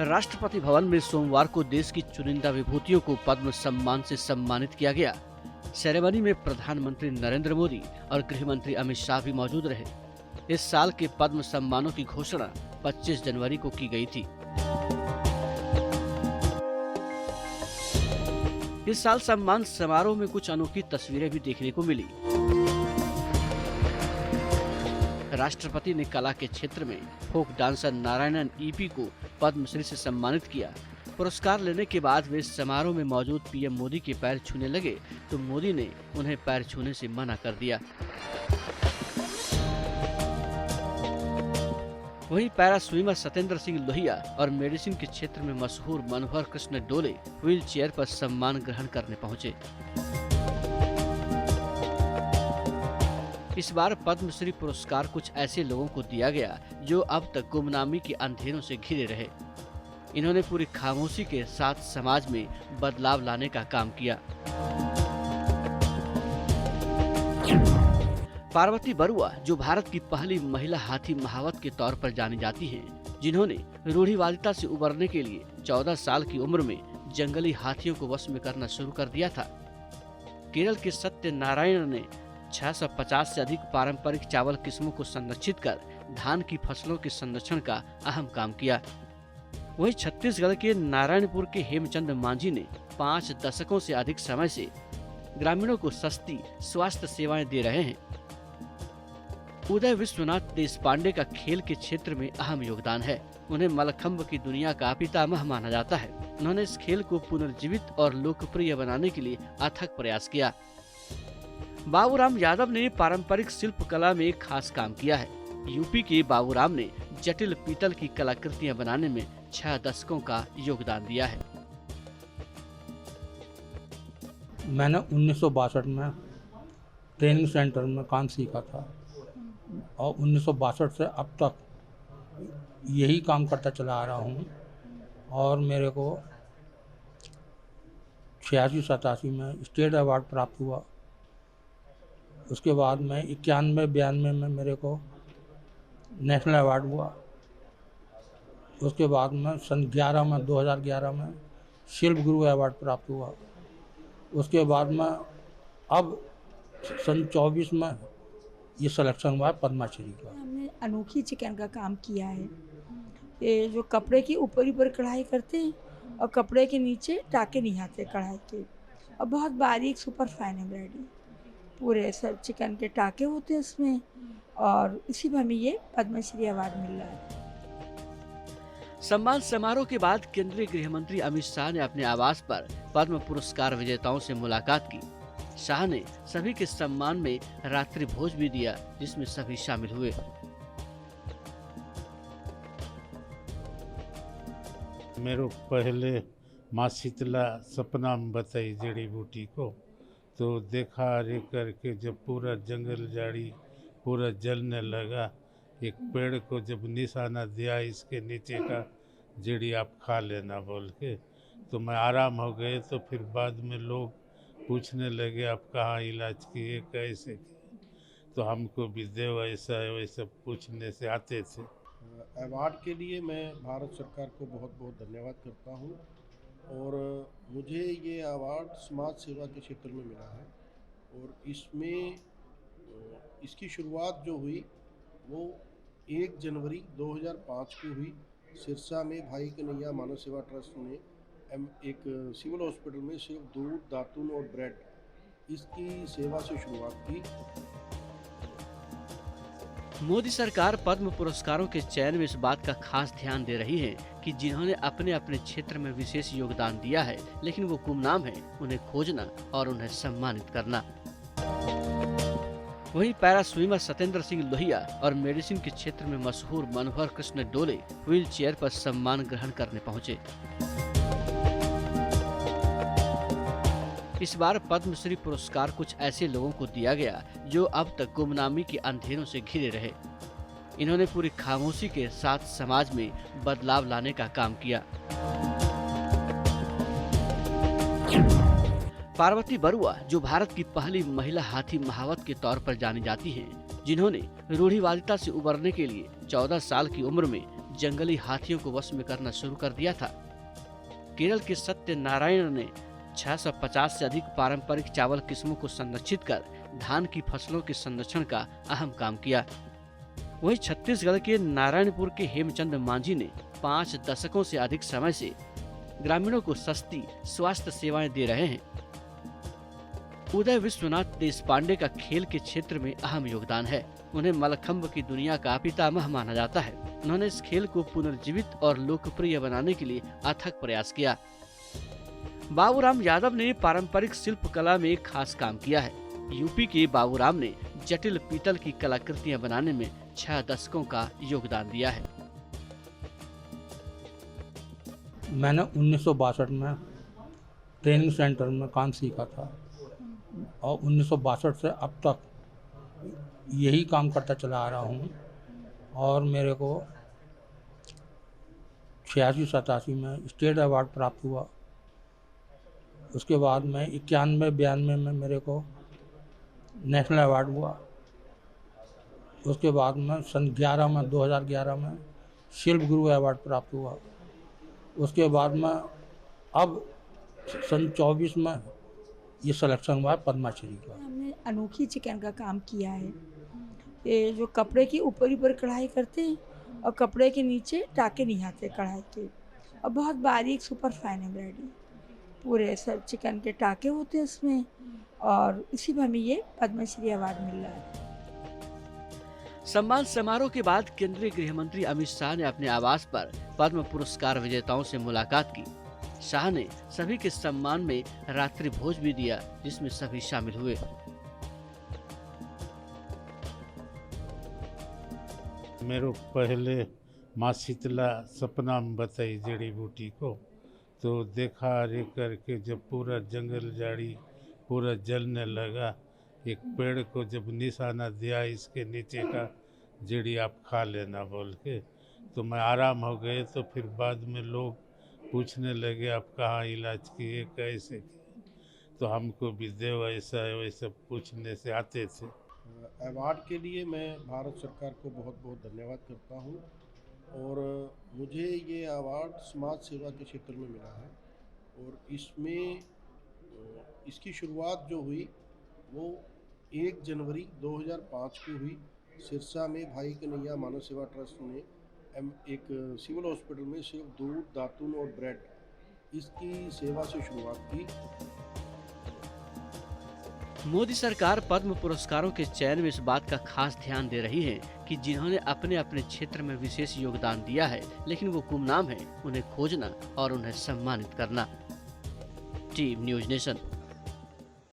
राष्ट्रपति भवन में सोमवार को देश की चुनिंदा विभूतियों को पद्म सम्मान से सम्मानित किया गया। सेरेमनी में प्रधानमंत्री नरेंद्र मोदी और गृह मंत्री अमित शाह भी मौजूद रहे। इस साल के पद्म सम्मानों की घोषणा 25 जनवरी को की गई थी। इस साल सम्मान समारोह में कुछ अनोखी तस्वीरें भी देखने को मिली। राष्ट्रपति ने कला के क्षेत्र में फोक डांसर नारायणन ईपी को पद्मश्री से सम्मानित किया। पुरस्कार लेने के बाद वे समारोह में मौजूद पीएम मोदी के पैर छूने लगे तो मोदी ने उन्हें पैर छूने से मना कर दिया। वहीं पैरा स्विमर सत्येंद्र सिंह लोहिया और मेडिसिन के क्षेत्र में मशहूर मनोहर कृष्ण डोले व्हील चेयर पर सम्मान ग्रहण करने पहुंचे। इस बार पद्मश्री पुरस्कार कुछ ऐसे लोगों को दिया गया जो अब तक गुमनामी के अंधेरों से घिरे रहे। इन्होंने पूरी खामोशी के साथ समाज में बदलाव लाने का काम किया। पार्वती बरुआ, जो भारत की पहली महिला हाथी महावत के तौर पर जानी जाती हैं, जिन्होंने रूढ़िवादिता से उबरने के लिए 14 साल की उम्र में जंगली हाथियों को वश में करना शुरू कर दिया था। केरल के सत्यनारायण ने 650 से अधिक पारंपरिक चावल किस्मों को संरक्षित कर धान की फसलों के संरक्षण का अहम काम किया। वहीं छत्तीसगढ़ के नारायणपुर के हेमचंद मांझी ने 5 दशकों से अधिक समय से ग्रामीणों को सस्ती स्वास्थ्य सेवाएं दे रहे हैं। उदय विश्वनाथ देशपांडे का खेल के क्षेत्र में अहम योगदान है। उन्हें मलखम्ब की दुनिया का पितामह माना जाता है। उन्होंने इस खेल को पुनर्जीवित और लोकप्रिय बनाने के लिए अथक प्रयास किया। बाबूराम यादव ने पारंपरिक शिल्प कला में खास काम किया है। यूपी के बाबूराम ने जटिल पीतल की कलाकृतियां बनाने में 6 दशकों का योगदान दिया है। मैंने 1962 में ट्रेनिंग सेंटर में काम सीखा था और 1962 से अब तक यही काम करता चला आ रहा हूँ और मेरे को 86-87 में स्टेट अवार्ड प्राप्त हुआ। उसके बाद में 91-92 में मेरे को नेशनल अवार्ड हुआ। उसके बाद में सन 2011 में शिल्प गुरु अवार्ड प्राप्त हुआ। उसके बाद में अब सन 24 में ये सिलेक्शन हुआ पद्मश्री का। हमने अनोखी चिकन का काम किया है। ये जो कपड़े की ऊपर कढ़ाई करते हैं और कपड़े के नीचे टाके नहीं आते कढ़ाई के, और बहुत बारीक सुपर फाइन एम्ब्रॉयडरी, पूरे सब चिकन के टाके होते हैं उसमें, और इसी में हमें ये पद्मश्री अवार्ड मिल रहा है। सम्मान समारोह के बाद केंद्रीय गृह मंत्री अमित शाह ने अपने आवास पर पद्म पुरस्कार विजेताओं से मुलाकात की। शाह ने सभी के सम्मान में रात्रि भोज भी दिया, जिसमें सभी शामिल हुए। मेरे पहले माँ शीतला सपना में बताई जड़ी बूटी को, तो देखा रे करके जब पूरा जंगल झाड़ी पूरा जलने लगा, एक पेड़ को जब निशाना दिया इसके नीचे का जड़ी आप खा लेना बोल के, तो मैं आराम हो गए। तो फिर बाद में लोग पूछने लगे आप कहाँ इलाज किए, कैसे किए, तो हमको भी देव ऐसा है वैसा पूछने से आते थे। अवार्ड के लिए मैं भारत सरकार को बहुत बहुत धन्यवाद करता हूँ, और मुझे ये अवार्ड समाज सेवा के क्षेत्र में मिला है, और इसमें इसकी शुरुआत जो हुई वो 1 जनवरी 2005 को हुई। सिरसा में भाई कन्हैया मानव सेवा ट्रस्ट ने एक सिविल हॉस्पिटल में सिर्फ दूध, दातुन और ब्रेड, इसकी सेवा से शुरुआत की। मोदी सरकार पद्म पुरस्कारों के चयन में इस बात का खास ध्यान दे रही है कि जिन्होंने अपने अपने क्षेत्र में विशेष योगदान दिया है लेकिन वो गुमनाम है, उन्हें खोजना और उन्हें सम्मानित करना। वहीं पैरा स्विमर सत्येंद्र सिंह लोहिया और मेडिसिन के क्षेत्र में मशहूर मनोहर कृष्ण डोले व्हील चेयर पर सम्मान ग्रहण करने पहुंचे। इस बार पद्मश्री पुरस्कार कुछ ऐसे लोगों को दिया गया जो अब तक गुमनामी के अंधेरों से घिरे रहे। इन्होंने पूरी खामोशी के साथ समाज में बदलाव लाने का काम किया। पार्वती बरुआ, जो भारत की पहली महिला हाथी महावत के तौर पर जानी जाती हैं, जिन्होंने रूढ़िवादिता से उबरने के लिए 14 साल की उम्र में जंगली हाथियों को वश में करना शुरू कर दिया था। केरल के सत्यनारायण ने 650 से अधिक पारंपरिक चावल किस्मों को संरक्षित कर धान की फसलों के संरक्षण का अहम काम किया। वहीं छत्तीसगढ़ के नारायणपुर के हेमचंद मांझी ने 5 दशकों से अधिक समय से ग्रामीणों को सस्ती स्वास्थ्य सेवाएं दे रहे हैं। उदय विश्वनाथ देशपांडे का खेल के क्षेत्र में अहम योगदान है। उन्हें मलखम्ब की दुनिया का पितामह माना जाता है। उन्होंने इस खेल को पुनर्जीवित और लोकप्रिय बनाने के लिए अथक प्रयास किया। बाबूराम यादव ने पारंपरिक शिल्प कला में खास काम किया है। यूपी के बाबूराम ने जटिल पीतल की कलाकृतियां बनाने में 6 दशकों का योगदान दिया है। मैंने 1962 में ट्रेनिंग सेंटर में काम सीखा था और 1962 से अब तक यही काम करता चला आ रहा हूँ और मेरे को 86-87 में स्टेट अवार्ड प्राप्त हुआ। उसके बाद में 91-92 में मेरे को नेशनल अवार्ड हुआ। उसके बाद में सन 2011 में शिल्प गुरु अवार्ड प्राप्त हुआ। उसके बाद में अब सन 24 में ये सिलेक्शन हुआ पद्मश्री का। हमने अनोखी चिकन का काम किया है। ये जो कपड़े की ऊपर कढ़ाई करते हैं और कपड़े के नीचे टाके नहीं आते कढ़ाई के, और बहुत बारीक सुपर फाइन एम्ब्रॉयडरी, पूरे सब चिकन के टाके होते हैं उसमें, और इसी में हमें ये पद्मश्री अवार्ड मिल रहा है। सम्मान समारोह के बाद केंद्रीय गृह मंत्री अमित शाह ने अपने आवास पर पद्म पुरस्कार विजेताओं से मुलाकात की। शाह ने सभी के सम्मान में रात्रि भोज भी दिया, जिसमें सभी शामिल हुए। मेरो पहले माँ शीतला सपना में बताई जड़ी बूटी को, तो देखा रे करके जब पूरा जंगल झाड़ी पूरा जलने लगा, एक पेड़ को जब निशाना दिया इसके नीचे का जड़ी आप खा लेना बोल के, तो मैं आराम हो गए। तो फिर बाद में लोग पूछने लगे आप कहाँ इलाज किए, कैसे किए, तो हमको भी देव ऐसा वैसा पूछने से आते थे। अवार्ड के लिए मैं भारत सरकार को बहुत बहुत धन्यवाद करता हूँ और मुझे ये अवार्ड समाज सेवा के क्षेत्र में मिला है और इसमें इसकी शुरुआत जो हुई वो 1 जनवरी 2005 को हुई। सिरसा में भाई कन्हैया मानव सेवा ट्रस्ट ने एक सिविल हॉस्पिटल में सिर्फ दूध, दातुन और ब्रेड इसकी सेवा से शुरुआत की। मोदी सरकार पद्म पुरस्कारों के चयन में इस बात का खास ध्यान दे रही है कि जिन्होंने अपने अपने क्षेत्र में विशेष योगदान दिया है लेकिन वो गुमनाम है, उन्हें खोजना और उन्हें सम्मानित करना। Team news nation.